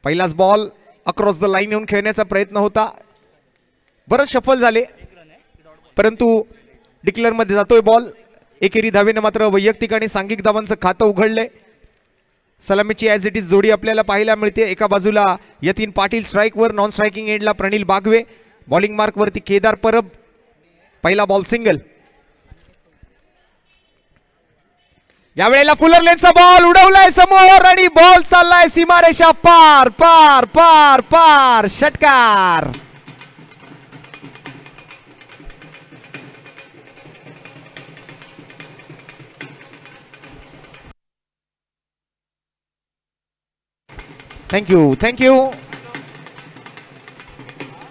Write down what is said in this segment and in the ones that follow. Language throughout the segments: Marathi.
पहिलाच बॉल अक्रॉस द लाईन येऊन खेळण्याचा प्रयत्न होता, बरंच सफल झाले, परंतु डिक्लेअर मध्ये जातोय बॉल. एकेरी धावेने मात्र वैयक्तिक आणि सांघिक धावांचं खातं उघडलंय. सलामीची ॲज इट इज जोडी आपल्याला पाहायला मिळते. एका बाजूला यतीन पाटील स्ट्राईकवर, नॉन स्ट्रायकिंग एंडला प्रणिल बागवे, बॉलिंग मार्कवरती केदार परब. पहिला बॉल सिंगल. यावेळेला फुलर लेनचा बॉल उडवलाय समोर आणि बॉल चाललाय सीमारेषा पार पार पार पार. षटकार. Thank you thank you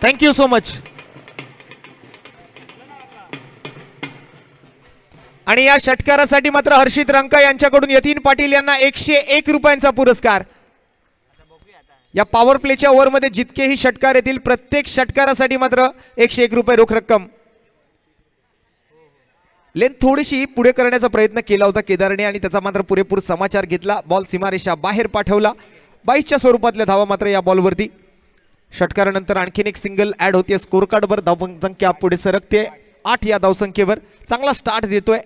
thank you so much. आणि या षटकारासाठी मात्र हर्षित रंका यांच्याकडून यतीन पाटील यांना 101 रुपयांचा पुरस्कार. या पॉवर प्लेच्या ओव्हरमध्ये जितकेही षटकार येतील प्रत्येक षटकारासाठी मात्र 101 रुपये रोख रक्कम. लेन थोडीशी पुढे करण्याचा प्रयत्न केला होता केदारने आणि त्याचा मात्र पुरेपूर समाचार घेतला. बॉल सीमारेषा बाहेर पाठवला. 22च्या स्वरूपातल्या धावा मात्र या बॉलवरती. षटकारानंतर आणखीन एक सिंगल ऍड होते. स्कोर कार्डवर धावसंख्या पुढे सरकते 8 या धावसंख्येवर. चांगला स्टार्ट देतोय.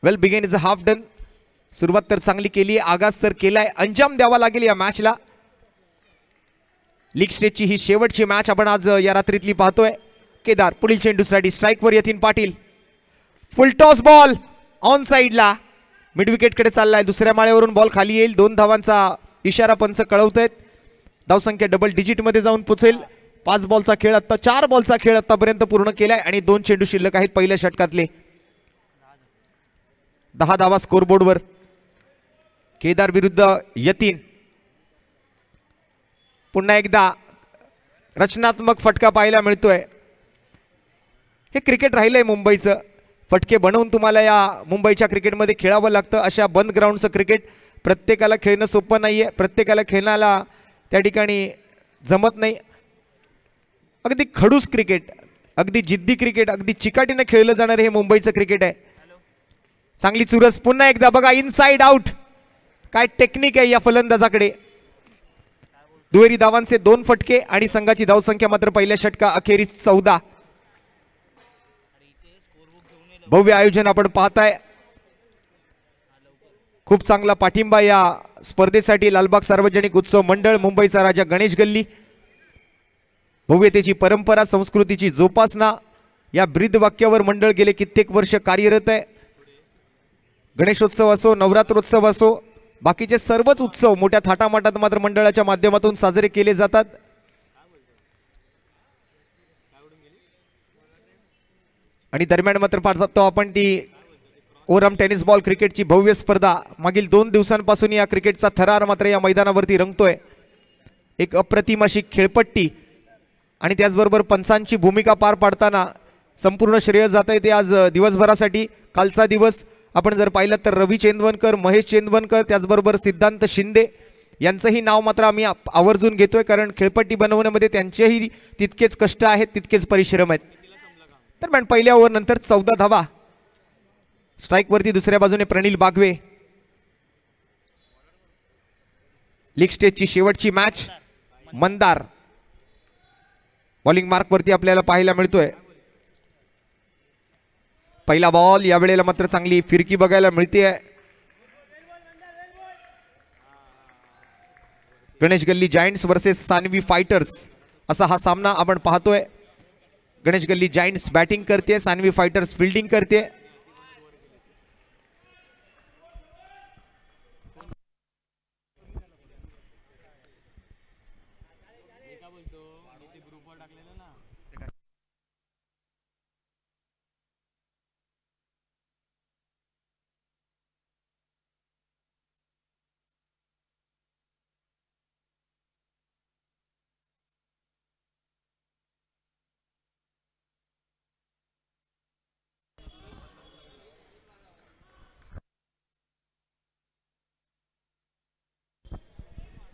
Well begun is a half done. सुरुवात तर चांगली केली आहे, आगाज तर केलाय, अंजाम द्यावा लागेल या मॅचला. लीग स्टेजची ही शेवटची मॅच आपण आज या रात्रीतली पाहतोय. केदार पुढील चेंडूसाठी स्ट्राईकवर Yatin Patil. Full toss ball on साइडला मिड विकेटकडे चाललाय. दुसऱ्या माळ्यावरून बॉल खाली येईल. 2 धावांचा इशारा पंच कळवतायत. धावसंख्या डबल डिजिट मध्ये जाऊन पोचेल. 5 बॉलचा खेळ आता 4 बॉलचा खेळ आतापर्यंत पूर्ण केलाय आणि 2 चेंडू शिल्लक आहेत पहिल्या षटकातले. 10 धावा स्कोरबोर्डवर. केदार विरुद्ध यतीन. पुन्हा एकदा रचनात्मक फटका पाहायला मिळतोय. हे क्रिकेट राहिलंय मुंबईचं. फटके बनवून तुम्हाला या मुंबईच्या क्रिकेटमध्ये खेळावं लागतं. अशा बंद ग्राउंडचं क्रिकेट प्रत्येकाला खेळणं सोपं नाहीये. प्रत्येकाला खेळण्याला त्या ठिकाणी जमत नाही. अगदी खडूस क्रिकेट, अगदी जिद्दी क्रिकेट, अगदी चिकाटीने खेळलं जाणार हे मुंबईचं क्रिकेट आहे. चांगली चुरस पुन्हा एकदा बघा. Inside out. काय टेक्निक आहे या फलंदाजाकडे. दुहेरी धावांचे 2 फटके आणि संघाची धावसंख्या मात्र पहिल्या षटका अखेरीस 14. भव्य आयोजन आपण पाहताय. खूप चांगला पाठिंबा या स्पर्धेसाठी लालबाग सार्वजनिक उत्सव मंडळ, मुंबईचा राजा गणेश गल्ली. भव्यतेची परंपरा, संस्कृतीची जोपासना या ब्रीद वाक्यावर मंडळ गेले कित्येक वर्ष कार्यरत आहे. गणेशोत्सव असो, नवरात्रोत्सव असो, बाकीचे सर्वच उत्सव मोठ्या थाटामाटात मात्र मंडळाच्या माध्यमातून साजरे केले जातात. आणि दरम्यान मात्र पाहतो आपण ती ओरम टेनिस बॉल क्रिकेटची भव्य स्पर्धा. मागील 2 दिवसांपासून या क्रिकेटचा थरार मात्र या मैदानावरती रंगतोय. एक अप्रतिम अशी खेळपट्टी आणि त्याचबरोबर पंचांची भूमिका पार पाडताना संपूर्ण श्रेय जात आहे ते आज दिवसभरासाठी. कालचा दिवस आपण जर पाहिलं तर रवी चेंदवनकर, महेश चेंदवनकर, त्याचबरोबर सिद्धांत शिंदे यांचंही नाव मात्र आम्ही आवर्जून घेतोय, कारण खेळपट्टी बनवण्यामध्ये त्यांचेही तितकेच कष्ट आहेत, तितकेच परिश्रम आहेत. दरम्यान पहिल्या ओव्हर नंतर 14 धावा. स्ट्राईकवरती दुसऱ्या बाजूने प्रणिल बागवे. लीग स्टेजची शेवटची मॅच. मंदार बॉलिंग मार्कवरती आपल्याला पाहायला मिळतोय. पहिला बॉल. यावेळेला मात्र चांगली फिरकी बघायला मिळते. गणेश गल्ली जायंट्स वर्सेस सानवी फायटर्स असा हा सामना आपण पाहतोय. गणेश गल्ली जायंट्स बॅटिंग करते, सानवी फायटर्स फिल्डिंग करते.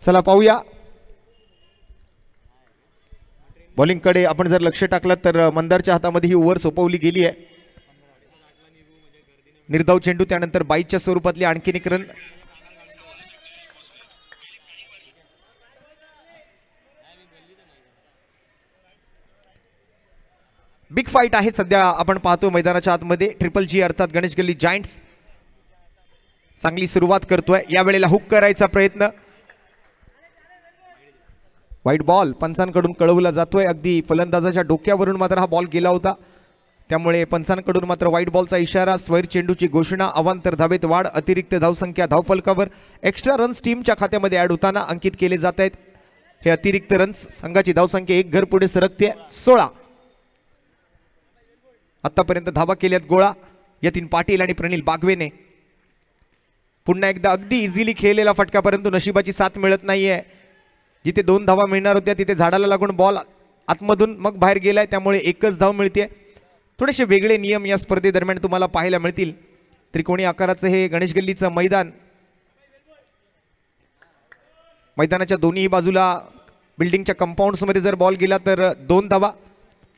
चला पाहूया. बॉलिंगकडे आपण जर लक्ष टाकलं तर मंदारच्या हातामध्ये ही ओव्हर सोपवली गेली आहे. निर्धाव चेंडू, त्यानंतर 22च्या स्वरूपातली आणखीन एक रन. बिग फाईट आहे सध्या आपण पाहतो मैदानाच्या आतमध्ये. ट्रिपल जी अर्थात गणेश गल्ली जायंट्स चांगली सुरुवात करतोय. यावेळेला हुक करायचा प्रयत्न. व्हाईट बॉल पंचांकडून कळवला जातोय. अगदी फलंदाजाच्या डोक्यावरून मात्र हा बॉल गेला होता, त्यामुळे पंचांकडून मात्र व्हाईट बॉलचा इशारा. स्वैर चेंडूची घोषणा. अवांतर धावेत वाढ. अतिरिक्त धावसंख्या धावफलकावर एक्स्ट्रा रन्स टीमच्या खात्यामध्ये ऍड होताना अंकित केले जात आहेत. हे अतिरिक्त रन्स संघाची धावसंख्या एक घर पुढे सरकते 16. आतापर्यंत धावा केल्यात गोळा यतीन पाटील आणि प्रणील बागवेने. पुन्हा एकदा अगदी इझिली खेळलेला फटका, परंतु नशिबाची साथ मिळत नाहीये. जिथे 2 धावा मिळणार होत्या तिथे झाडाला लागून बॉल आतमधून मग बाहेर गेलाय, त्यामुळे एकच धाव मिळते. थोडेसे वेगळे नियम या स्पर्धेदरम्यान तुम्हाला पाहायला मिळतील. त्रिकोणी आकाराचं हे गणेश गल्लीचं मैदान. मैदानाच्या दोन्ही बाजूला बिल्डिंगच्या कंपाऊंड्स मध्ये जर बॉल गेला तर 2 धावा,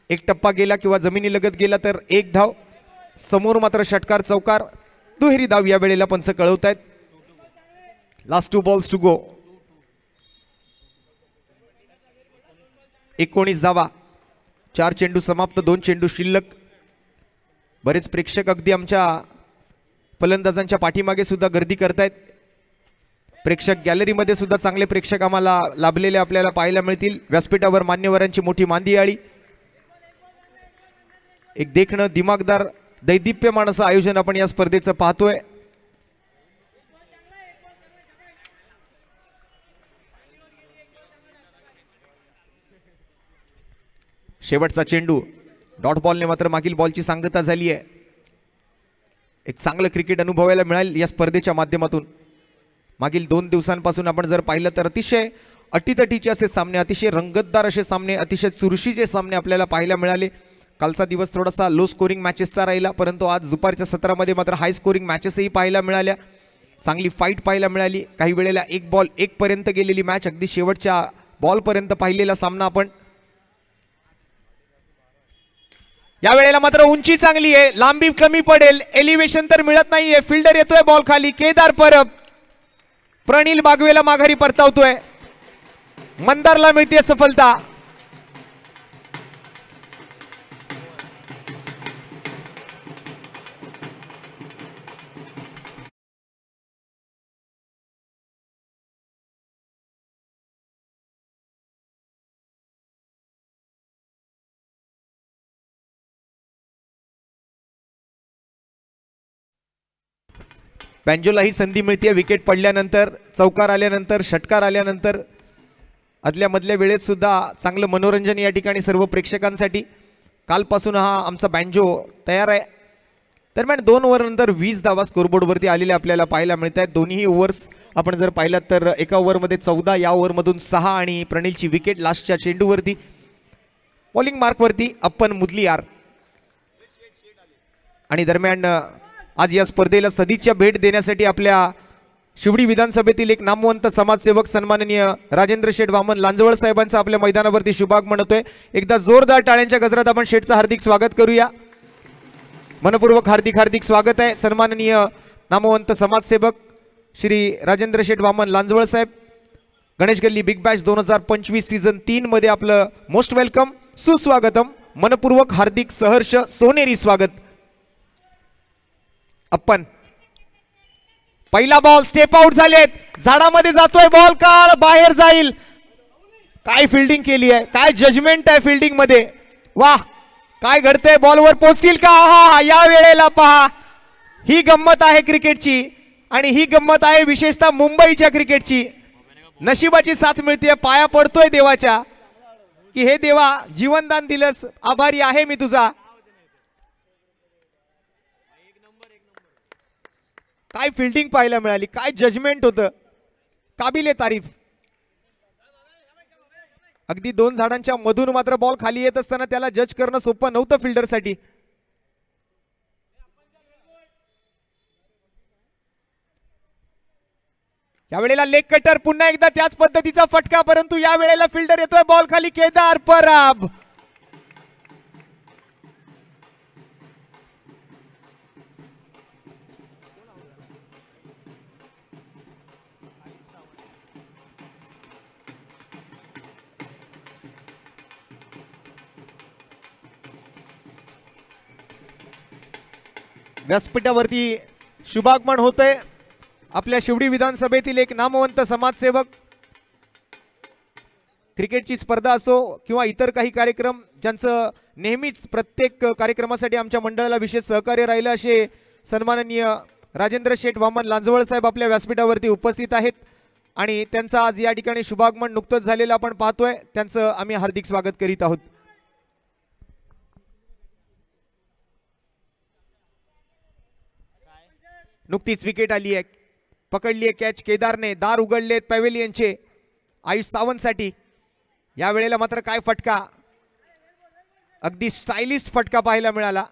एक टप्पा गेला किंवा जमिनी लगत गेला तर 1 धाव. समोर मात्र षटकार चौकार दुहेरी धाव या वेळेला पंच कळवतायत. Last 2 balls to go. 19 धावा, 4 चेंडू समाप्त, 2 चेंडू शिल्लक. बरेच प्रेक्षक अगदी आमच्या फलंदाजांच्या पाठीमागे सुद्धा गर्दी करतायत. प्रेक्षक गॅलरीमध्ये सुद्धा चांगले प्रेक्षक आम्हाला लाभलेले आपल्याला पाहायला मिळतील. व्यासपीठावर मान्यवरांची मोठी मांदियाळी. एक देखणं दिमागदार दैदिप्यमान असं आयोजन आपण या स्पर्धेचं पाहतोय. शेवटचा चेंडू डॉट बॉलने मात्र मागील बॉलची सांगता झाली आहे. एक चांगलं क्रिकेट अनुभवायला मिळाल या स्पर्धेच्या माध्यमातून. मागील 2 दिवसांपासून आपण जर पाहिलं तर अतिशय अटीतटीचे असे सामने, अतिशय रंगतदार असे सामने, अतिशय चुरशीचे सामने आपल्याला पाहायला मिळाले. कालचा दिवस थोडासा लो स्कोरिंग मॅचेसचा राहिला, परंतु आज दुपारच्या सत्रामध्ये मात्र हाय स्कोरिंग मॅचेसही पाहायला मिळाल्या. चांगली फाईट पाहायला मिळाली. काही वेळेला 1 बॉल 1 पर्यंत गेलेली मॅच, अगदी शेवटच्या बॉलपर्यंत पाहिलेला सामना आपण. या वेळेला मात्र उंची चांगली आहे, लांबी कमी पडेल, एलिव्हेशन तर मिळत नाहीये. फिल्डर येतोय बॉल खाली. केदार परब प्रणील बागवेला माघारी परतावतोय. मंदारला मिळते सफलता. बँजोला ही संधी मिळते. विकेट पडल्यानंतर, चौकार आल्यानंतर, षटकार आल्यानंतर आदल्या मधल्या वेळेत सुद्धा चांगलं मनोरंजन या ठिकाणी सर्व प्रेक्षकांसाठी. कालपासून हा आमचा बँजो तयार आहे. दरम्यान 2 ओव्हरनंतर 20 धावा स्कोरबोर्डवरती आलेल्या आपल्याला पाहायला मिळत आहेत. दोन्ही ओव्हर्स आपण जर पाहिलात तर एका ओव्हरमध्ये 14, या ओव्हरमधून 6 आणि प्रणीलची विकेट लास्टच्या चेंडूवरती. बॉलिंग मार्कवरती अप्पन मुदलियार. आणि दरम्यान आज या स्पर्धेला सदिच्छा भेट देण्यासाठी आपल्या शिवडी विधानसभेतील एक नामवंत समाजसेवक सन्माननीय राजेंद्र शेठ वामन लांजवळ साहेबांचं आपल्या मैदानावरती शुभागमन होतोय. एकदा जोरदार टाळ्यांच्या गजरात आपण शेठचं हार्दिक स्वागत करूया. मनपूर्वक हार्दिक स्वागत आहे सन्माननीय नामवंत समाजसेवक श्री राजेंद्र शेठ वामन लांजवळ साहेब. गणेश गल्ली बिग बॅश 2025 सीझन 3 मध्ये आपलं मोस्ट वेलकम, सुस्वागतम, मनपूर्वक हार्दिक सहर्ष सोनेरी स्वागत. अप्पन पहिला बॉल स्टेप आउट झालेत. झाडामध्ये जातोय बॉल, का बाहेर जाईल. काय फिल्डिंग केली आहे, काय जजमेंट आहे फिल्डिंग मध्ये. वाह, काय घडतंय. बॉलवर पोहोचतील का. हा या वेळेला पहा, ही गंमत आहे क्रिकेटची आणि ही गंमत आहे विशेषतः मुंबईच्या क्रिकेटची. नशिबाची साथ मिळते. पाया पडतोय देवाच्या की हे देवा जीवनदान दिलंस, आभारी आहे मी तुझा. काय फिल्डिंग पाहायला मिळाली, काय जजमेंट होतं, काबिले तारीफ. अगदी 2 झाडांच्या मधून मात्र बॉल खाली येत असताना त्याला जज करणं सोपं नव्हतं फिल्डरसाठी. यावेळेला लेग कटर, पुन्हा एकदा त्याच पद्धतीचा फटका, परंतु या वेळेला फिल्डर येतोय बॉल खाली. केदार परब. व्यासपीठावरती शुभागमन होतंय आपल्या शिवडी विधानसभेतील एक नामवंत समाजसेवक. क्रिकेटची स्पर्धा असो किंवा इतर काही कार्यक्रम ज्यांचं नेहमीच प्रत्येक कार्यक्रमासाठी आमच्या मंडळाला विशेष सहकार्य राहिलं असे सन्माननीय राजेंद्र शेठ वामन लांजवळ साहेब आपल्या व्यासपीठावरती उपस्थित आहेत आणि त्यांचं आज या ठिकाणी शुभागमन नुकतंच झालेलं आपण पाहतोय. त्यांचं आम्ही हार्दिक स्वागत करीत आहोत. नुकतीच विकेट आली आहे, पकडली आहे कॅच केदारने. दार उघडलेत पॅव्हेलियनचे आयुष सावंतसाठी. या वेळेला मात्र काय फटका, अगदी स्टायलिस्ट फटका पाहायला मिळाला.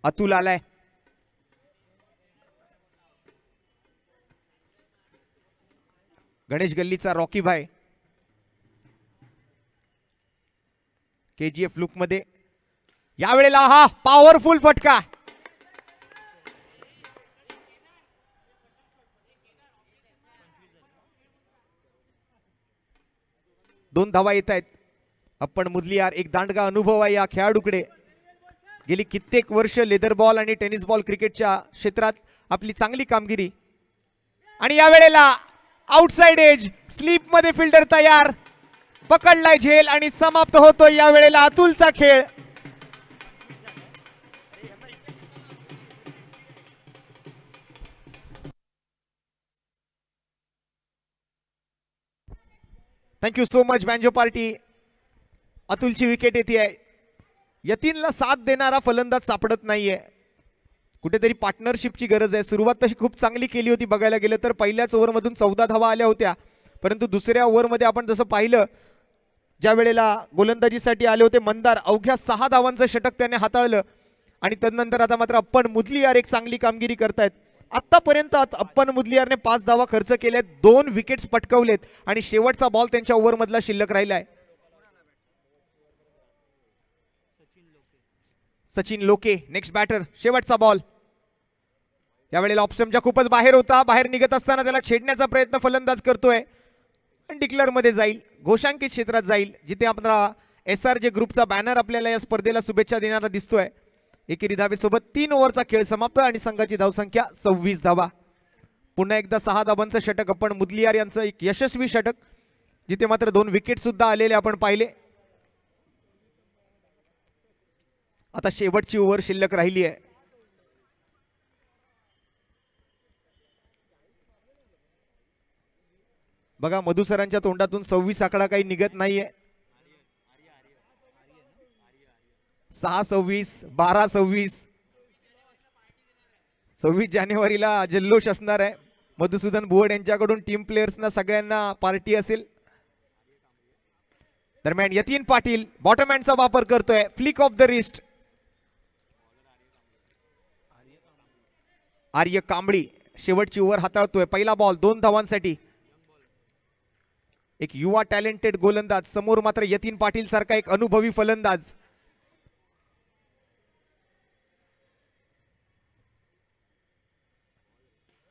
अतुल आलाय. गणेश गल्लीचा रॉकी भाई KGF लुक मध्ये. यावेळेला हा पॉवरफुल फटका. दोन धावा येत आहेत. अप्पन मुदलियार एक दांडगा अनुभव आहे या खेळाडूकडे. गेली कित्येक वर्ष लेदर बॉल आणि टेनिस बॉल क्रिकेटच्या क्षेत्रात आपली चांगली कामगिरी. आणि या वेळेला आउटसाइड एज स्लीप मध्ये फिल्डर तयार. पकडलाय झेल आणि समाप्त होतोय या वेळेला अतुलचा खेळ. Thank you so much banjo party. अतुलची विकेट येते आहे. यतीनला साथ देणारा फलंदाज सापडत नाहीये. कुठेतरी पार्टनरशिपची गरज आहे. सुरुवात तशी खूप चांगली केली होती बघायला गेलं तर. पहिल्याच ओव्हरमधून 14 धावा आल्या होत्या, परंतु दुसऱ्या ओव्हरमध्ये आपण जसं पाहिलं ज्या वेळेला गोलंदाजीसाठी आले होते मंदार, अवघ्या 6 धावांचं षटक त्याने हाताळलं. आणि तदनंतर आता मात्र अप्पन मुदलियार एक चांगली कामगिरी करतायत. आतापर्यंत अप्पन मुदलियारने 5 धावा खर्च केल्यात, 2 विकेट्स पटकावलेत आणि शेवटचा बॉल त्यांच्या ओव्हरमधला शिल्लक राहिलाय. सचिन लोके नेक्स्ट बॅटर. शेवटचा बॉल यावेळेला ऑप्शनच्या खूपच बाहेर होता. बाहेर निघत असताना त्याला छेडण्याचा प्रयत्न फलंदाज करतोय आणि डिक्लेअर मध्ये जाईल, घोषांकित क्षेत्रात जाईल, जिथे आपला SRJ ग्रुपचा बॅनर आपल्याला या स्पर्धेला शुभेच्छा देणारा दिसतोय. एकेरी धावेसोबत 3 ओव्हरचा खेळ समाप्त आणि संघाची धावसंख्या 26 धावा. पुन्हा एकदा 6 धावांचं षटक अप्पन मुदलियार यांचं एक यशस्वी षटक, जिथे मात्र 2 विकेट सुद्धा आलेले आपण पाहिले. आता शेवटची ओव्हर शिल्लक राहिली आहे. बघा मधुसरांच्या तोंडातून 26 आकडा काही निघत नाहीये. 6-26, 12-26. 26 जानेवारीला जल्लोष असणार आहे. मधुसूदन बुवड यांच्याकडून टीम प्लेयर्सना सगळ्यांना पार्टी असेल. दरम्यान यतीन पाटील बॉटम हँडचा वापर करतोय. Flick off the wrist. Arya Kambli शेवटची ओव्हर हाताळतोय. पहिला बॉल 2 धावांसाठी. एक युवा टॅलेंटेड गोलंदाज, समोर मात्र यतीन पाटील सारखा एक अनुभवी फलंदाज.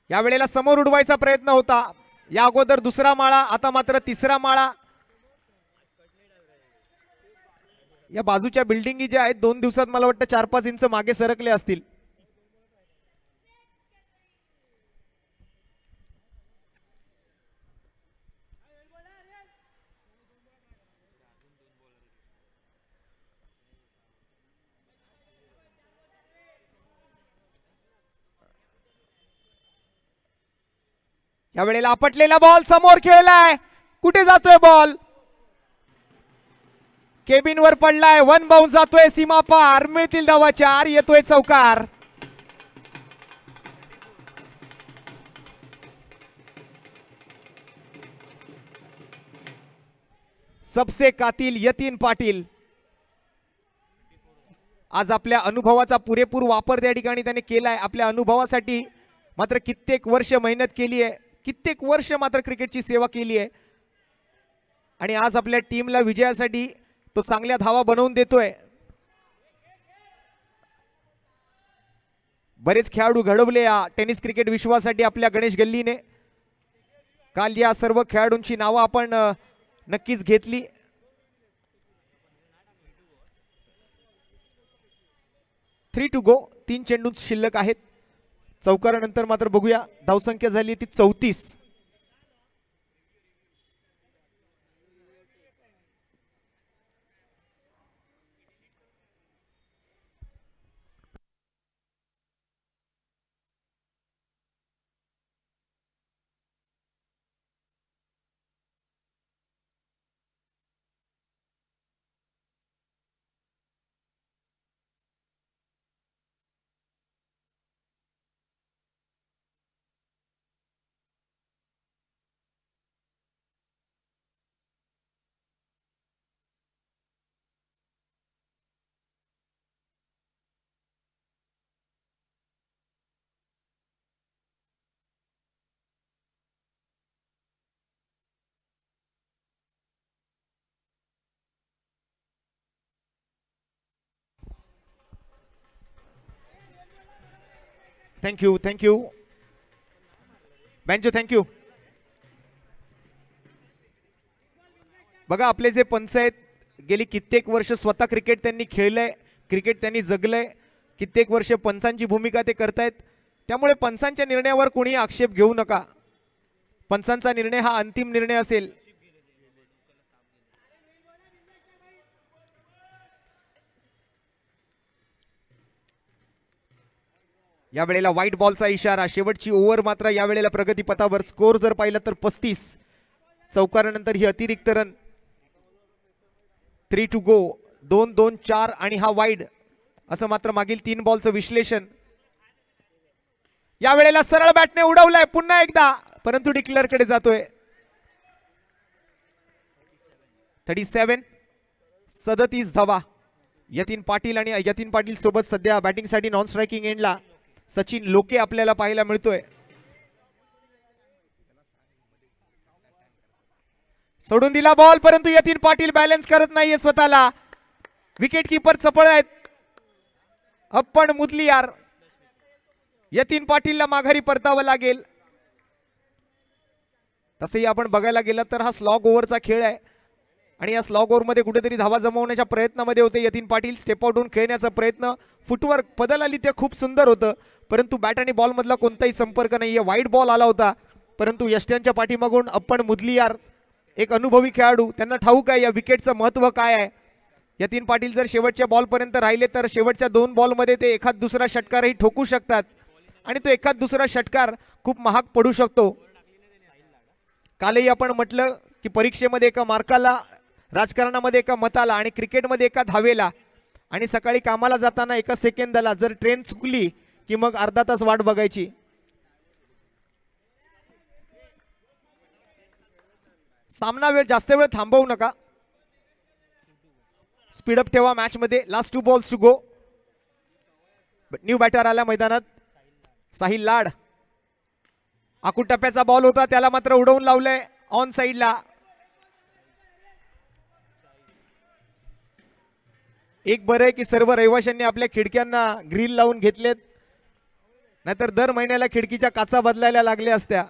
या वेळेला समोर उडवायचा प्रयत्न होता. या अगोदर दुसरा माळा, आता मात्र तिसरा माळा. या बाजूच्या बिल्डिंगी ज्या आहेत 2 दिवसात मला वाटतं 4-5 इंच मागे सरकले असतील. या वेळेला आपटलेला बॉल समोर खेळलाय. कुठे जातोय बॉल? केबिन वर पडलाय. 1 बाउन्स जातोय सीमा पार. मिळतील धावा 4. येतोय चौकार. सबसे कातिल यतीन पाटील. आज आपल्या अनुभवाचा पुरेपूर वापर त्या ठिकाणी त्याने केलाय. आपल्या अनुभवासाठी मात्र कित्येक वर्ष मेहनत केली आहे. कित्येक वर्ष मात्र क्रिकेटची सेवा केली आहे आणि आज आपल्या टीमला विजयासाठी तो चांगल्या धावा बनवून देतोय. बरेच खेळाडू घडवले या टेनिस क्रिकेट विश्वासाठी आपल्या गणेश गल्लीने. काल या सर्व खेळाडूंची नावं आपण नक्कीच घेतली. 3 टू गो. 3 चेंडू शिल्लक आहेत. चौकारानंतर मात्र बघूया धावसंख्या झाली ती 34. Thank you thank you banjo, thank you. बघा आपले जे पंच आहेत गेली कित्येक वर्ष स्वतः क्रिकेट त्यांनी खेळलंय, क्रिकेट त्यांनी जगलंय. कित्येक वर्ष पंचांची भूमिका ते करतायत. त्यामुळे पंचांच्या निर्णयावर कोणी आक्षेप घेऊ नका. पंचांचा निर्णय हा अंतिम निर्णय असेल. या वेळेला व्हाईट बॉलचा इशारा. शेवटची ओव्हर मात्र या वेळेला प्रगतीपथावर. स्कोर जर पाहिलं तर 35. चौकारानंतर ही अतिरिक्त रन. 3 to go. 2-2-4 आणि हा वाईड असं मात्र मागील 3 बॉलचं विश्लेषण. या वेळेला सरळ बॅटने उडवलाय पुन्हा एकदा, परंतु डिक्लेअर कडे जातोय. 37. 37 धावा. यतीन पाटील आणि यतीन पाटील सोबत सध्या बॅटिंगसाठी नॉन स्ट्रायकिंग एंडला सचिन लोके आपल्याला पाहायला मिळतोय. सोडून दिला बॉल, परंतु यतीन पाटील बॅलन्स करत नाहीये स्वतःला. विकेट कीपर चपळ आहेत. अप्पन मुदलियार. यतीन पाटीलला माघारी परतावं लागेल. तसंही आपण बघायला गेलं तर हा स्लॉग ओव्हरचा खेळ आहे आणि या स्लॉग ओव्हरमध्ये कुठेतरी धावा जमवण्याच्या प्रयत्नामध्ये होते यतीन पाटील. स्टेप आउट होऊन खेळण्याचा प्रयत्न. फुटवर्क बदल ते खूप सुंदर होतं, परंतु बॅट आणि बॉल मधला कोणताही संपर्क नाहीये. वाईड बॉल आला होता, परंतु यष्ट्यांच्या पाठीमागून अप्पन मुदलियार एक अनुभवी खेळाडू, त्यांना ठाऊक आहे या विकेटचं महत्त्व काय आहे. यतीन पाटील जर शेवटच्या बॉलपर्यंत राहिले तर शेवटच्या 2 बॉलमध्ये ते एखाद दुसरा षटकारही ठोकू शकतात आणि तो एखाद दुसरा षटकार खूप महाग पडू शकतो. कालही आपण म्हटलं की परीक्षेमध्ये एका मार्काला, राजकारणामध्ये एका मताला आणि क्रिकेटमध्ये एका धावेला आणि सकाळी कामाला जाताना एका सेकंदाला जर ट्रेन चुकली की मग अर्धा तास वाट बघायची. सामना जास्त वेळ थांबवू नका. स्पीडअप ठेवा मॅच मध्ये. Last 2 balls to go. New batter आला मैदानात. साहिल लाड. आकुट टप्प्याचा बॉल होता, त्याला मात्र उडवून लावलंय ऑन साइडला. एक बरं आहे की सर्व रहिवाशांनी आपल्या खिडक्यांना ग्रिल लावून घेतलेत, नाहीतर दर महिन्याला खिडकीच्या काचा बदलायला लागल्या असत्या.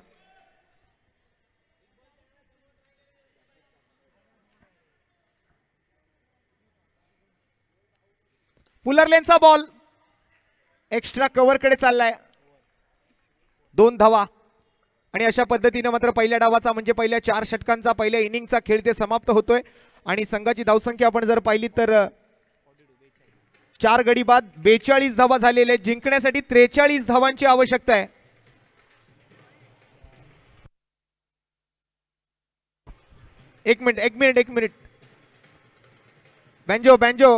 पुलर लेनचा बॉल एक्स्ट्रा कव्हर कडे चाललाय. 2 धावा आणि अशा पद्धतीने मात्र पहिल्या डावाचा म्हणजे पहिल्या 4 षटकांचा पहिल्या इनिंगचा खेळ ते समाप्त होतोय. आणि संघाची धावसंख्या आपण जर पाहिली तर 4 गडी बाद 42 धावा झालेले. जिंकण्यासाठी 43 धावांची आवश्यकता आहे. एक मिनिट बँजो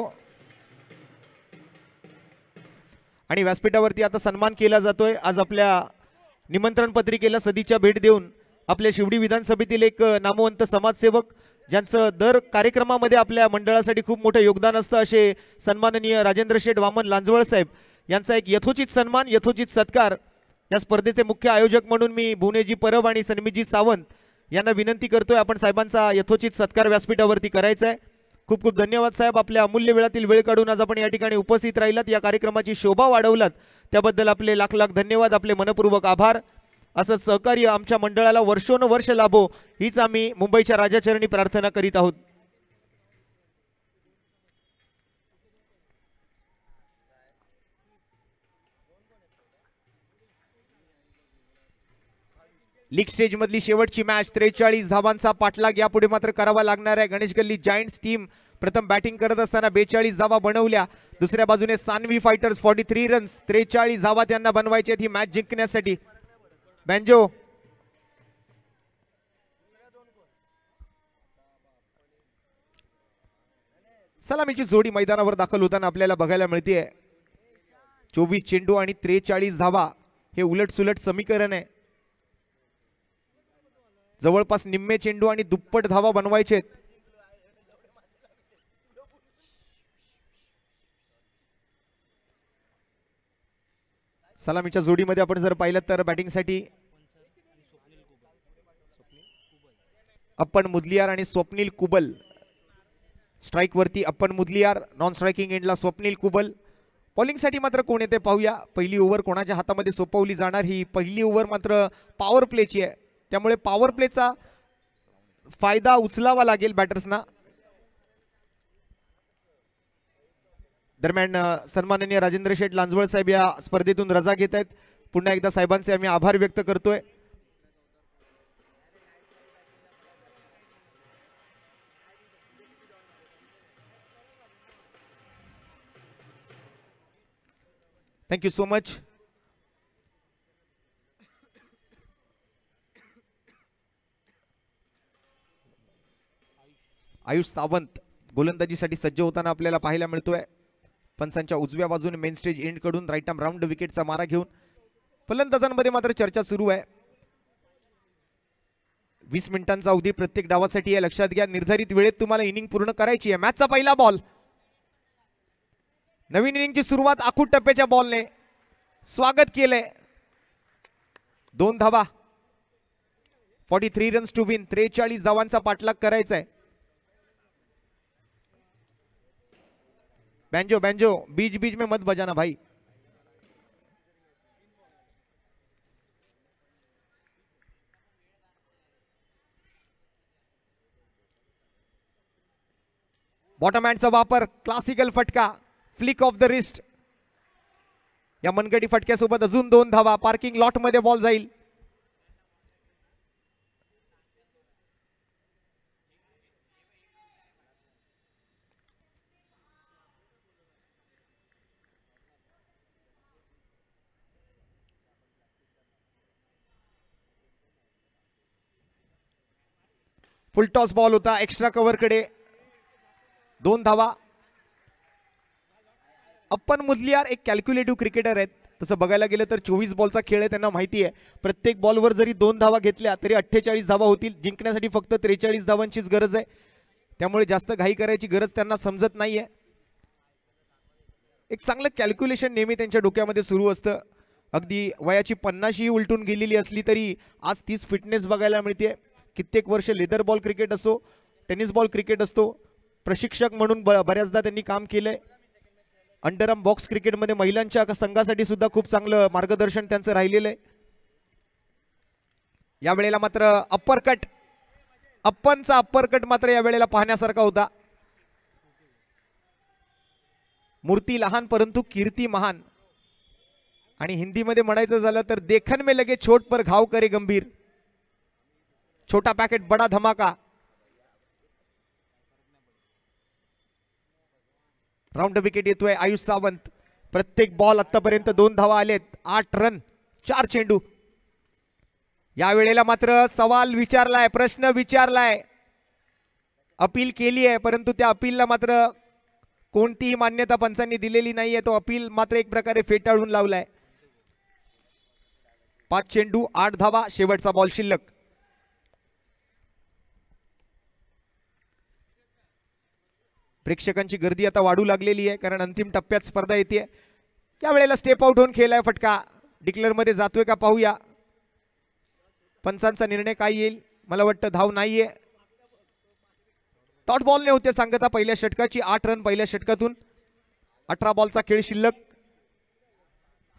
आणि व्यासपीठावरती आता सन्मान केला जातोय. आज आपल्या निमंत्रण पत्रिकेला सदिच्छा भेट देऊन आपल्या शिवडी विधानसभेतील एक नामवंत समाजसेवक, ज्यांचं दर कार्यक्रमामध्ये आपल्या मंडळासाठी खूप मोठं योगदान असतं, असे सन्माननीय राजेंद्र शेठ वामन लांजवळ साहेब यांचा एक यथोचित सन्मान, यथोचित सत्कार. या स्पर्धेचे मुख्य आयोजक म्हणून मी भुवनेजी परब आणि सन्मीजी सावंत यांना विनंती करतोय, आपण साहेबांचा यथोचित सत्कार व्यासपीठावरती करायचा आहे. खूप खूप धन्यवाद साहेब, आपल्या अमूल्य वेळातील वेळ काढून आज आपण या ठिकाणी उपस्थित राहिलात, या कार्यक्रमाची शोभा वाढवलात, त्याबद्दल आपले लाख लाख धन्यवाद, आपले मनपूर्वक आभार. असं सहकार्य आमच्या मंडळाला वर्षोनवर्ष लाभो हीच आम्ही मुंबईच्या राजाचरणी प्रार्थना करीत आहोत. लीग स्टेज मधली शेवटची मॅच 43 धावांचा पाठलाग यापुढे मात्र करावा लागणार आहे. गणेश गल्ली जायंट्स टीम प्रथम बॅटिंग करत असताना 42 धावा बनवल्या. दुसऱ्या बाजूने सानवी फायटर्स 43 रन्स, 43 धावा त्यांना बनवायचे ही मॅच जिंकण्यासाठी. बँजो सलामीची जोडी मैदानावर दाखल होताना आपल्याला बघायला मिळते. 24 चेंडू आणि 43 धावा हे उलट सुलट समीकरण आहे. जवळपास निम्मे चेंडू आणि दुप्पट धावा बनवायचे. सलामीच्या जोडीमध्ये आपण जर पाहिलं तर बॅटिंगसाठी अप्पन मुदलियार आणि स्वप्नील कुबल. स्ट्राइक वरती अप्पन मुदलियार, नॉन स्ट्राइकिंग एंडला स्वप्नील कुबल. बॉलिंगसाठी मात्र कोण येते पाहूया. पहिली ओव्हर कोणाच्या हातामध्ये सोपवली जाणार. ही पहिली ओव्हर मात्र पॉवर प्लेची आहे, त्यामुळे पॉवर प्लेचा फायदा उचलावा लागेल बॅटर्सना. दरम्यान सन्माननीय राजेंद्र शेठ लांजवळ साहेब या स्पर्धेतून रजा घेत आहेत. पुन्हा एकदा साहेबांचे आम्ही आभार व्यक्त करतोय. Thank you so much. Ayush Sawant गोलंदाजीसाठी सज्ज होताना आपल्याला पाहायला मिळतोय. पंचांच्या उजव्या बाजूने मेन स्टेज एंड कडून राईट आर्म राऊंड विकेटचा मारा घेऊन. फलंदाजांमध्ये मात्र चर्चा सुरू आहे. 20 मिनिटांचा अवधी प्रत्येक डावासाठी आहे. लक्षात घ्या, निर्धारित वेळेत तुम्हाला इनिंग पूर्ण करायची आहे. मॅचचा पहिला बॉल. नवीन इनिंगची सुरुवात आखूड टप्प्याच्या बॉलने स्वागत केलंय. 2 धावा, 43 रन्स टू विन. 43 धावांचा पाठलाग करायचा आहे. बैंजो बैंजो बीच बीच में मत बजाना भाई. बॉटम हँडचा वापर, क्लासिकल फटका, फ्लिक ऑफ द रिस्ट. या मनगटी फटक्यासोबत अजून 2 धावा. पार्किंग लॉट मध्ये बॉल जाईल. फुल टॉस बॉल होता एक्स्ट्रा कव्हर कडे. 2 धावा. अप्पन मुदलियार एक कॅल्क्युलेटिव्ह क्रिकेटर आहेत. तसं बघायला गेलं तर 24 बॉलचा खेळ आहे, त्यांना माहिती आहे प्रत्येक बॉलवर जरी 2 धावा घेतल्या तरी 48 धावा होतील. जिंकण्यासाठी फक्त 43 धावांचीच गरज आहे, त्यामुळे जास्त घाई करायची गरज त्यांना समजत नाहीये. एक चांगलं कॅल्क्युलेशन नेहमी त्यांच्या डोक्यामध्ये सुरू असतं. अगदी वयाची 50 ही उलटून गेलेली असली तरी आज 30 फिटनेस बघायला मिळते. कित्येक वर्ष लेदर बॉल क्रिकेट असो, टेनिस बॉल क्रिकेट असतो, प्रशिक्षक म्हणून बऱ्याचदा त्यांनी काम केलंय. अंडरआर्म बॉक्स क्रिकेटमध्ये महिलांच्या संघासाठी सुद्धा खूप चांगलं मार्गदर्शन त्यांचं राहिलेलं आहे. यावेळेला मात्र अप्परकट, अप्पनचा अप्परकट मात्र यावेळेला पाहण्यासारखा होता. मूर्ती लहान परंतु कीर्ती महान. आणि हिंदीमध्ये म्हणायचं झालं तर देखन में लगे छोट पर घाव करे गंभीर. छोटा पॅकेट बडा धमाका. राऊंड विकेट येतोय आयुष सावंत. प्रत्येक बॉल आतापर्यंत 2 धावा आलेत. 8 रन 4 चेंडू. या वेळेला मात्र सवाल विचारलाय, प्रश्न विचारलाय, अपील केली आहे, परंतु त्या अपीलला मात्र कोणतीही मान्यता पंचांनी दिलेली नाहीये. तो अपील मात्र एक प्रकारे फेटाळून लावलाय. 5 चेंडू 8 धावा. शेवटचा बॉल शिल्लक. प्रेक्षकांची गर्दी आता वाढू लागलेली आहे, कारण अंतिम टप्प्यात स्पर्धा येते. त्यावेळेला स्टेप आउट होऊन खेळलाय फटका. डिक्लेअर मध्ये जातोय का पाहूया. पंचांचा निर्णय काय येईल. मला वाटतं धाव नाहीये. डॉट बॉलने होते सांगता पहिल्या षटकाची. 8 रन पहिल्या षटकातून. 18 बॉलचा खेळ शिल्लक.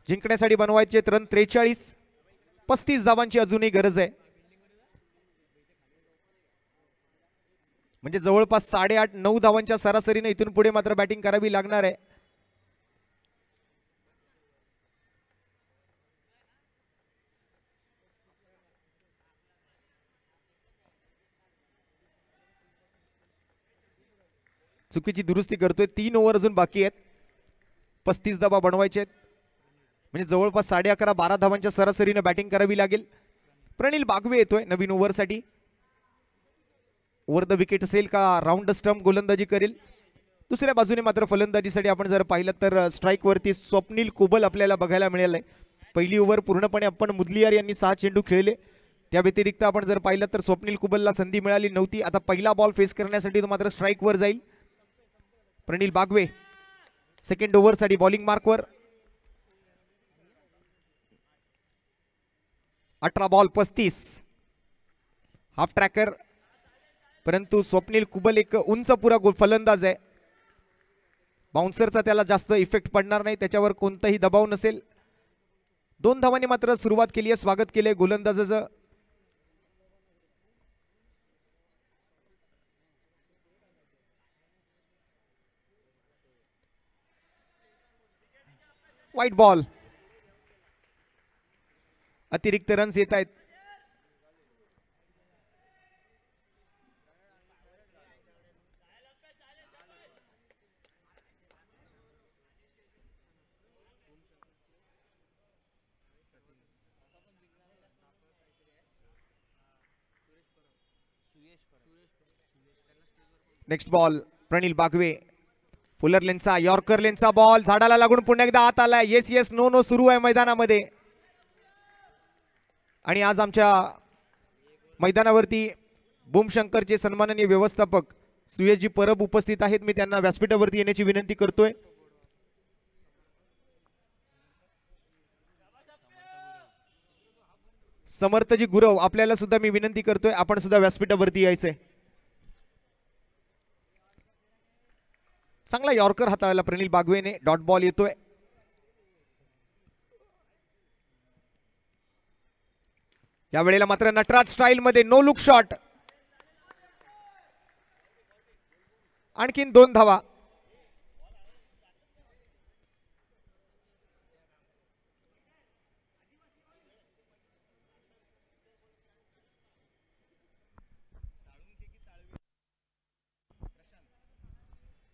जिंकण्यासाठी बनवायचे रन 43. 35 धावांची अजूनही गरज आहे. म्हणजे जवळपास 8.5-9 धावांच्या सरासरीने इथून पुढे मात्र बॅटिंग करावी लागणार आहे. चुकीची दुरुस्ती करतोय. 3 ओव्हर अजून बाकी आहेत. 35 धावा बनवायचे आहेत. म्हणजे जवळपास 11.5-12 धावांच्या सरासरीने बॅटिंग करावी लागेल. प्रणील बागवे येतोय नवीन ओव्हरसाठी. ओव्हर द विकेट असेल का राऊंड स्टंप गोलंदाजी करेल. दुसऱ्या बाजूने मात्र फलंदाजीसाठी आपण जर पाहिलं तर स्ट्राईक वरती स्वप्नील कुबल आपल्याला बघायला मिळालंय. पहिली ओव्हर पूर्णपणे आपण मुदलियार यांनी 6 चेंडू खेळले. त्या व्यतिरिक्त आपण जर पाहिलं तर स्वप्नील कुबलला संधी मिळाली नव्हती. आता पहिला बॉल फेस करण्यासाठी तो मात्र स्ट्राईक वर जाईल. प्रणील बागवे सेकंड ओव्हरसाठी बॉलिंग मार्कवर. 18 बॉल 35. हाफ ट्रॅकर, परंतु स्वप्नील कुबल एक उंच पुरा फलंदाज आहे. बाउन्सरचा त्याला जास्त इफेक्ट पडणार नाही. त्याच्यावर कोणताही दबाव नसेल. 2 धावांनी मात्र सुरुवात केली आहे. स्वागत केले गोलंदाजाचं. White ball. अतिरिक्त रन्स येत आहेत. Next ball Pranil Bagwe. Fuller लेनचा यॉर्कर लेनचा बॉल झाडाला लागून पुन्हा एकदा आत आलाय. येस येस नो नो सुरू आहे मैदानामध्ये. आणि आज आमच्या मैदानावरती बूमशंकरचे सन्माननीय व्यवस्थापक सुयशजी परब उपस्थित आहेत. मी त्यांना व्यासपीठावरती येण्याची विनंती करतोय. समर्थजी गुरव आपल्याला सुद्धा मी विनंती करतोय आपण सुद्धा व्यासपीठावरती यायचंय. चांगला यॉर्कर हाताळला प्रणील बागवेने. डॉट बॉल येतोय. या वेळेला मात्र नटराज स्टाईल मध्ये नो लुक शॉट. आणखीन 2 धावा.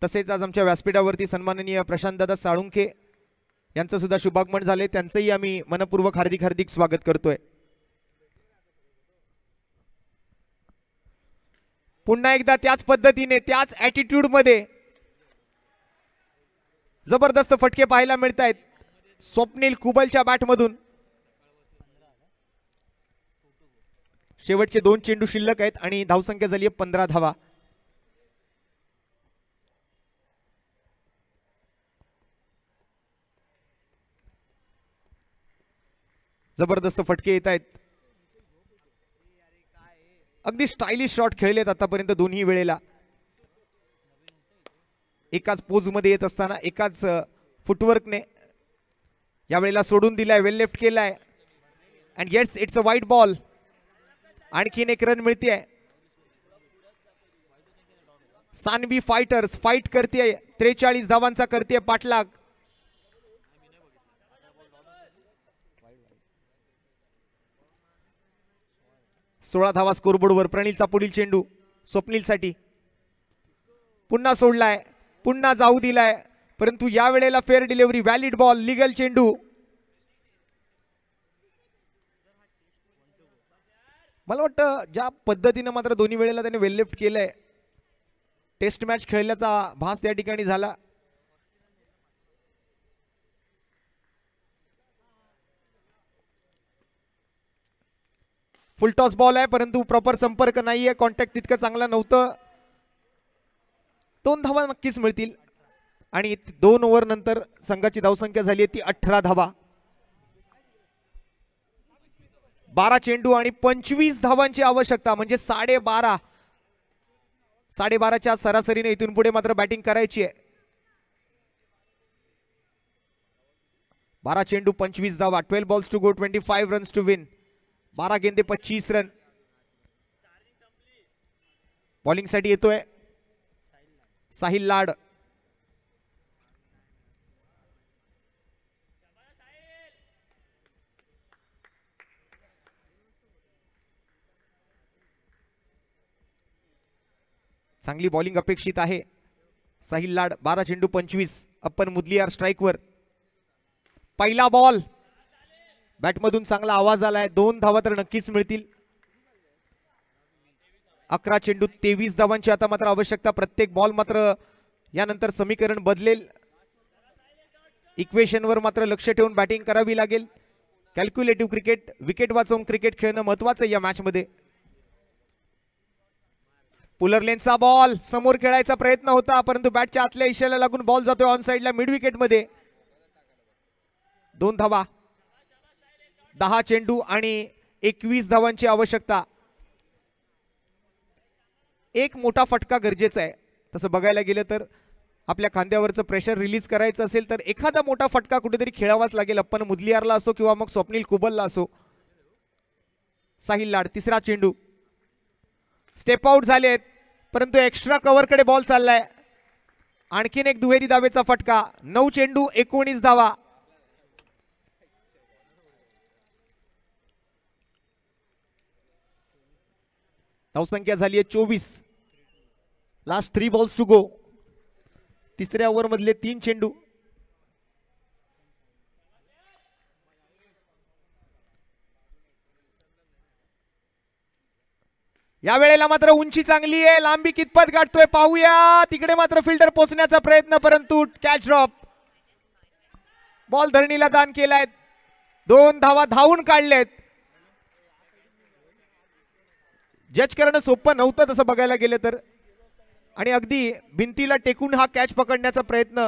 तसेच आज आमच्या व्यासपीठावरती सन्माननीय प्रशांतदादा साळुंखे यांचं सुद्धा शुभागमन झाले. त्यांचंही आम्ही मनपूर्वक हार्दिक हार्दिक स्वागत करतोय. पुन्हा एकदा त्याच पद्धतीने त्याच ॲटिट्यूड मध्ये जबरदस्त फटके पाहायला मिळत आहेत स्वप्नील कुबलच्या बॅटमधून. शेवटचे 2 चेंडू शिल्लक आहेत आणि धावसंख्या झाली आहे 15 धावा. जबरदस्त फटके येत आहेत. अगदी स्टायलिश शॉट खेळलेत आतापर्यंत दोन्ही वेळेला. एकाच पोज मध्ये येत असताना एकाच फुटवर्कने यावेळेला सोडून दिलाय. वेल लेफ्ट केलाय and yes it's a white ball. आणखीन एक रन मिळते. सानवी फायटर्स फाईट करते. 43 धावांचा करते पाठलाग. सोळा धावा स्कोरबोर्डवर. प्रणीलचा पुढील चेंडू स्वप्नीलसाठी. पुन्हा सोडलाय. पुन्हा जाऊ दिलाय. परंतु या वेळेला fair delivery. Valid ball. Legal चेंडू. मला वाटतं ज्या पद्धतीने मात्र दोन्ही वेळेला त्याने वेल लेफ्ट केलंय टेस्ट मॅच खेळल्याचा भास त्या ठिकाणी झाला. फुल टॉस बॉल आहे परंतु प्रॉपर संपर्क नाहीये. कॉन्टॅक्ट तितकं चांगला नव्हतं. 2 धावा नक्कीच मिळतील आणि 2 ओव्हर नंतर संघाची धावसंख्या झाली आहे ती 18 धावा. 12 चेंडू आणि 25 धावांची आवश्यकता म्हणजे 12.5. 12.5च्या सरासरीने इथून पुढे मात्र बॅटिंग करायची आहे. 12 चेंडू 25 धावा. 12 balls to go 25 runs to win. 12 गेंदे 25 रन. बॉलिंग साठी येतोय साहिल लाड. चांगली बॉलिंग अपेक्षित आहे. साहिल लाड 12 चेंडू 25. अप्पन मुदलियार स्ट्राईकवर. पहिला बॉल. बॅटमधून चांगला आवाज आलाय. 2 धावा तर नक्कीच मिळतील. 11 चेंडू 23 धावांची आता मात्र आवश्यकता. प्रत्येक बॉल मात्र यानंतर समीकरण बदलेल. इक्वेशनवर मात्र लक्ष ठेवून बॅटिंग करावी लागेल. कॅल्क्युलेटिव्ह क्रिकेट, विकेट वाचवून क्रिकेट खेळणं महत्वाचं आहे या मॅच मध्ये. पुलर लेनचा बॉल समोर खेळायचा प्रयत्न होता, परंतु बॅटच्या आतल्या इशाला लागून बॉल जातोय ऑन साइडला मिड विकेट मध्ये. 2 धावा. 10 चेंडू आणि 21 धावांची आवश्यकता. एक मोठा फटका गरजेचा आहे. तसं बघायला गेलं तर आपल्या खांद्यावरचं प्रेशर रिलीज करायचं असेल तर एखादा मोठा फटका कुठेतरी खेळावाच लागेल. अप्पन मुदलियारला असो किंवा मग स्वप्नील कुबलला असो. साहिल लाड 3रा चेंडू. स्टेप आउट झालेत, परंतु एक्स्ट्रा कव्हरकडे बॉल चाललाय. आणखीन एक दुहेरी धावेचा फटका. 9 चेंडू 19 धावा. धावसंख्या झाली आहे 24. Last 3 balls to go. तिसऱ्या ओव्हर मधले 3 चेंडू. या वेळेला मात्र उंची चांगली आहे. लांबी कितपत गाठतोय पाहूया. तिकडे मात्र फिल्डर पोहोचण्याचा प्रयत्न, परंतु कॅच ड्रॉप. बॉल धरणीला दान केलाय. 2 धावा धावून काढलेत. जज करणं सोपं नव्हतं तसं बघायला गेलं तर. आणि अगदी भिंतीला टेकून हा कॅच पकडण्याचा प्रयत्न.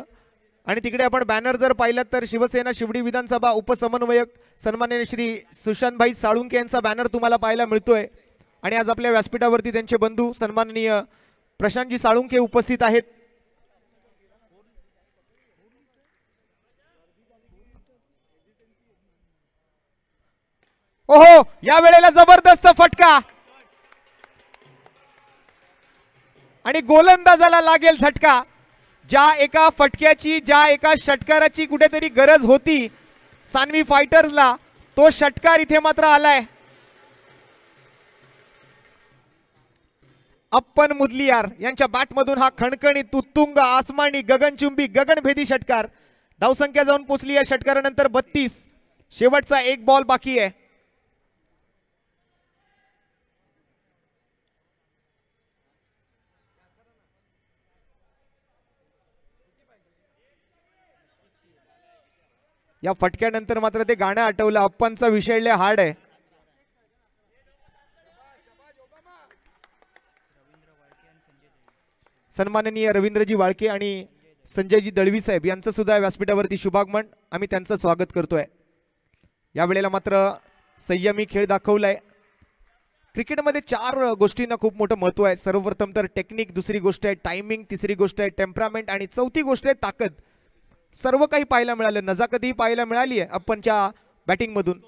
आणि तिकडे आपण बॅनर जर पाहिलं तर शिवसेना शिवडी विधानसभा उपसमन्वयक सन्माननीय श्री सुशांतभाई साळुंके यांचा बॅनर तुम्हाला पाहायला मिळतोय. आणि आज आपल्या व्यासपीठावरती त्यांचे बंधू सन्माननीय प्रशांतजी साळुंके उपस्थित आहेत. ओहो, या वेळेला जबरदस्त फटका आणि गोलंदाजाला लागेल झटका. ज्या एका फटक्याची, ज्या एका षटकाराची कुठेतरी गरज होती सानवी फायटर्सला, तो षटकार इथे मात्र आलाय. अप्पन मुदलियार यांच्या बॅटमधून हा खणखणीत उत्तुंग आसमानी गगनचुंबी गगनभेदी षटकार. धावसंख्या जाऊन पोचली या षटकारानंतर 32. शेवटचा 1 बॉल बाकी आहे. या फटक्यानंतर मात्र ते गाणं आठवलं. अप्पांचा विषय लय हार्ड आहे. सन्माननीय रवींद्रजी वाळके आणि संजयजी दळवी साहेब यांचं सुद्धा व्यासपीठावरती शुभागमन. आम्ही त्यांचं स्वागत करतोय. या वेळेला मात्र संयमी खेळ दाखवलाय. क्रिकेटमध्ये 4 गोष्टींना खूप मोठं महत्व आहे. सर्वप्रथम तर टेक्निक, दुसरी गोष्ट आहे टायमिंग, तिसरी गोष्ट आहे टेम्परामेंट आणि चौथी गोष्ट आहे ताकद. सर्व काही पाहायला मिळालं. नजाकतही पाहायला मिळाली आहे अप्पनच्या बॅटिंग मधून.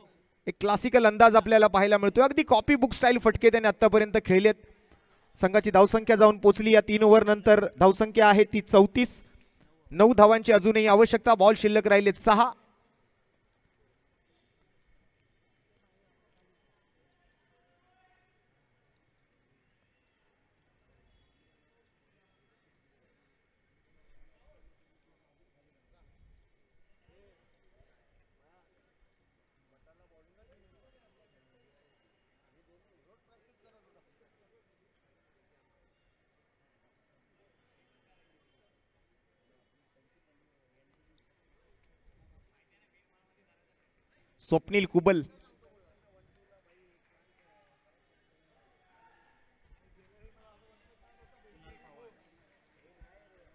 एक क्लासिकल अंदाज आपल्याला पाहायला मिळतोय. अगदी कॉपी बुक स्टाईल फटके त्याने आतापर्यंत खेळलेत. संघाची धावसंख्या जाऊन पोचली या 3 ओव्हर नंतर. धावसंख्या आहे ती 34. 9 धावांची अजूनही आवश्यकता. बॉल शिल्लक राहिलेत 6. स्वप्नील कुबल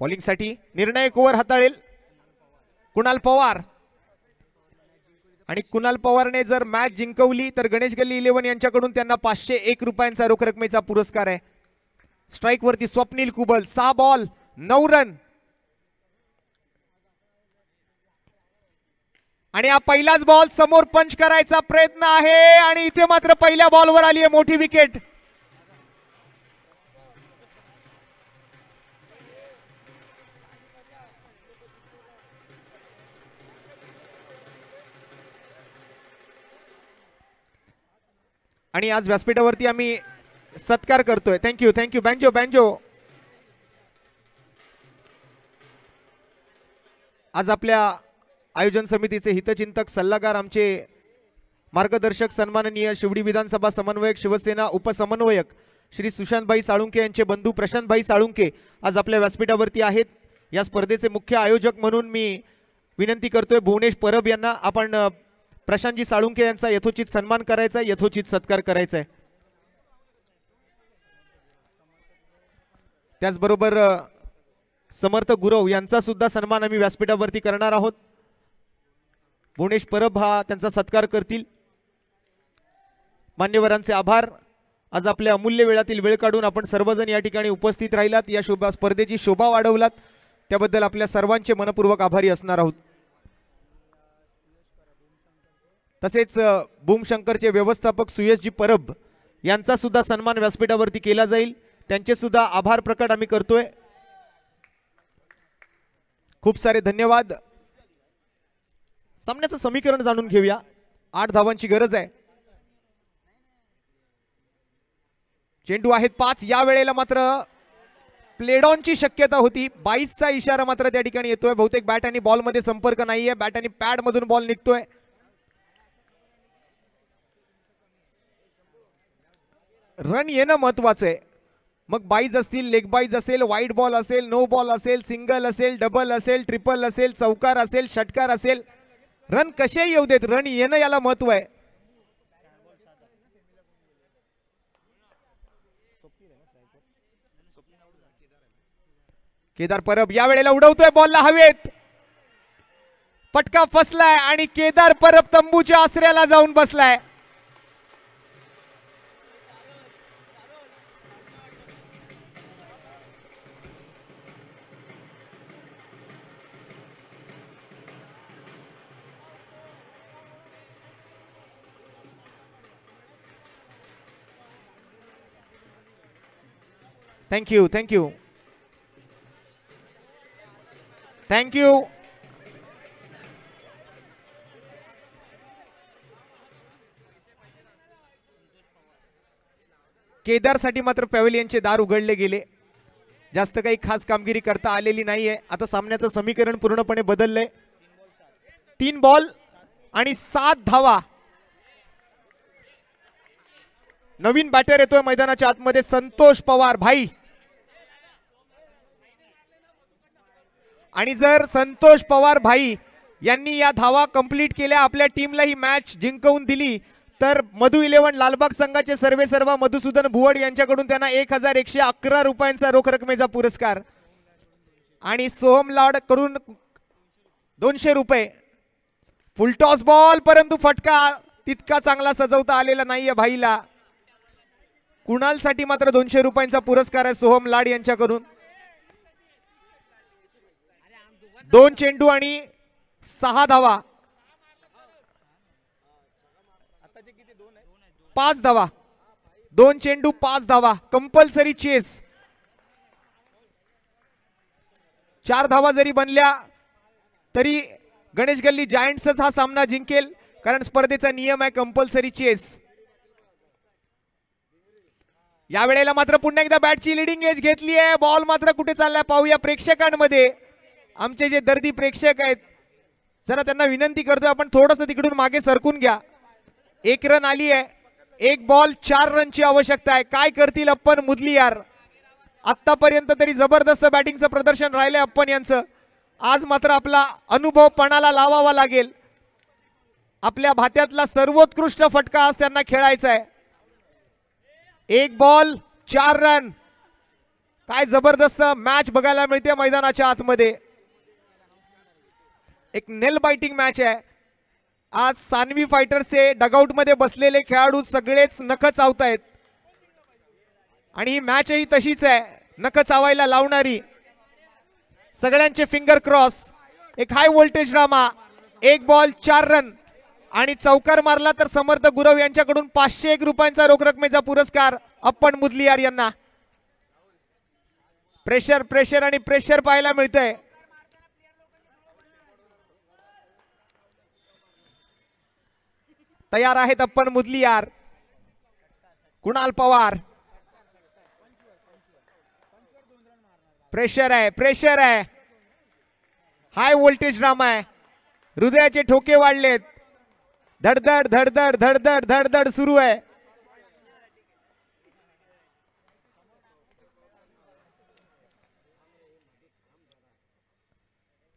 बॉलिंग साठी निर्णायक ओव्हर हाताळेल कुणाल पवार. आणि कुणाल पवारने जर मॅच जिंकवली तर गणेश गल्ली 11 यांच्याकडून त्यांना 501 रुपयांचा रोख रकमेचा पुरस्कार आहे. स्ट्राइक वरती स्वप्नील कुबल. 6 ball 9 run. आणि हा पहिलाच बॉल समोर पंच करायचा प्रयत्न आहे आणि इथे मात्र पहिल्या बॉलवर आली आहे मोठी विकेट. आणि आज व्यासपीठावरती आम्ही सत्कार करतोय. Thank you thank you banjo banjo. आज आपल्या आयोजन समितीचे हितचिंतक सल्लागार आमचे मार्गदर्शक सन्माननीय शिवडी विधानसभा समन्वयक शिवसेना उपसमन्वयक श्री सुशांतभाई साळुंके यांचे बंधू प्रशांतभाई साळुंके आज आपल्या व्यासपीठावरती आहेत। या स्पर्धेचे मुख्य आयोजक म्हणून मी विनंती करतोय भुवनेश परब यांना, आपण प्रशांतजी साळुंके यांचा यथोचित सन्मान करायचा आहे, यथोचित सत्कार करायचा आहे। त्याचबरोबर समर्थ गुरव यांचा सुद्धा सन्मान आम्ही व्यासपीठावरती करणार आहोत। भुवनेश परब हा त्यांचा सत्कार करतील। मान्यवरांचे आभार। आज आपल्या अमूल्य वेळातील वेळ काढून आपण सर्वजण या ठिकाणी उपस्थित राहिलात, या स्पर्धेची शोभा वाढवलात, त्याबद्दल आपल्या सर्वांचे मनपूर्वक आभारी असणार आहोत। तसेच भूमशंकरचे व्यवस्थापक सुयशजी परब यांचा सुद्धा सन्मान व्यासपीठावरती केला जाईल, त्यांचे सुद्धा आभार प्रकट आम्ही करतोय। खूप सारे धन्यवाद। सामन्याचं समीकरण जाणून घेऊया। 8 धावांची गरज आहे। चेंडू आहेत 5। या वेळेला मात्र प्लेडॉनची शक्यता होती। 22चा इशारा मात्र त्या ठिकाणी येतोय। बहुतेक बॅट आणि बॉल मध्ये संपर्क नाहीये, बॅट आणि पॅड मधून बॉल निघतोय। रन येणं महत्वाचं आहे। मग बाईज असतील, लेग बाईज असेल, वाईड बॉल असेल, नो बॉल असेल, सिंगल असेल, डबल असेल, ट्रिपल असेल, चौकार असेल, षटकार असेल, रन कसे येऊ देत, रन येणं याला महत्व आहे। केदार परब या वेळेला उडवतोय बॉलला हवेत, पटका फसलाय आणि केदार परब तंबूच्या आसऱ्याला जाऊन बसलाय। Thank you thank you thank you. केदारसाठी मात्र पॅव्हेलियनचे दार उघडले गेले। जास्त काही खास कामगिरी करता आलेली नाहीये। आता सामन्याचं समीकरण पूर्णपणे बदललंय। 3 बॉल आणि 7 धावा। नवीन बॅटर येतोय मैदानाच्या आतमध्ये, संतोष पवार भाई। आणि जर संतोष पवार भाई यांनी या धावा कंप्लीट केल्या, आपल्या टीमला ही मॅच जिंकवून दिली, तर मधु 11 लालबाग संघाचे सर्वेसर्वा मधुसूदन भुवड यांच्याकडून त्यांना 1111 रुपयांचा रोख रकमेचा पुरस्कार आणि सोहम लाड करून 200 रुपये। फुलटॉस बॉल, परंतु फटका तितका चांगला सजवता आलेला नाहीये भाईला। कुणाल साठी मात्र 200 रुपयांचा पुरस्कार आहे सोहम लाड यांच्याकडून। 2 चेंडू आणि 6 धावा, 5 धावा, 2 चेंडू 5 धावा, कंपल्सरी चेस। 4 धावा जरी बनल्या तरी गणेश गल्ली जायंट्सच हा सामना जिंकेल, कारण स्पर्धेचा नियम आहे कंपल्सरी चेस। या वेळेला मात्र पुन्हा एकदा बॅटची लीडिंग एज घेतली आहे। बॉल मात्र कुठे चाललाय पाहूया प्रेक्षकांमध्ये। आमचे जे दर्दी प्रेक्षक आहेत, जरा त्यांना विनंती करतोय आपण थोडंसं तिकडून मागे सरकून घ्या। 1 रन आली आहे, 1 बॉल 4 रनची आवश्यकता आहे। काय करतील अप्पन मुदलियार? आतापर्यंत तरी जबरदस्त बॅटिंगचं प्रदर्शन राहिलंय अप्पन यांचं। आज मात्र आपला अनुभव पणाला लावावा लागेल। आपल्या भात्यातला सर्वोत्कृष्ट फटका आज त्यांना खेळायचा आहे। 1 बॉल 4 रन, काय जबरदस्त मॅच बघायला मिळते मैदानाच्या आतमध्ये। एक नेल बाइटिंग मॅच आहे आज। सानवी फायटरचे डगआउट मध्ये बसलेले खेळाडू सगळेच नख चावतायत आणि ही मॅच ही तशीच आहे, नख चावायला लावणारी। सगळ्यांचे फिंगर क्रॉस। एक high voltage drama. 1 ball 4 run आणि चौकार मारला तर समर्थ गुरव यांच्याकडून 501 रुपयांचा रोख रकमेचा पुरस्कार अप्पन मुदलियार यांना। प्रेशर प्रेशर आणि प्रेशर पाहायला मिळतंय। तयार आहेत अप्पन मुदलियार। कुणाल पवार, प्रेशर आहे, प्रेशर आहे। हाय व्होल्टेज ड्रामा आहे. हृदयाचे ठोके वाढलेत. धडधड धडधड धडधड धडधड सुरू आहे.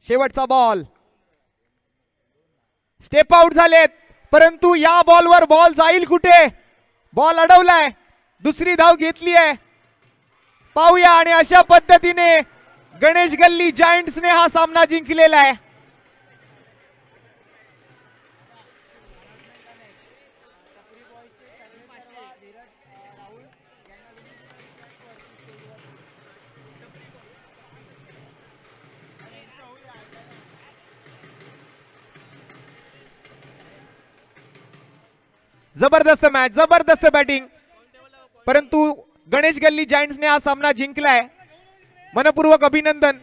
शेवटचा बॉल. स्टेप आउट झालेत, परंतु या बॉलवर बॉल जाईल कुठे? बॉल अडवलाय. दुसरी धाव घेतली आहे. पाहूया. आणि अशा पद्धतीने गणेश गल्ली जायंट्सने हा सामना जिंकलेला आहे. जबरदस्त मॅच, जबरदस्त बॅटिंग, परंतु गणेश गल्ली जायंट्सने हा सामना जिंकलाय. मनपूर्वक अभिनंदन.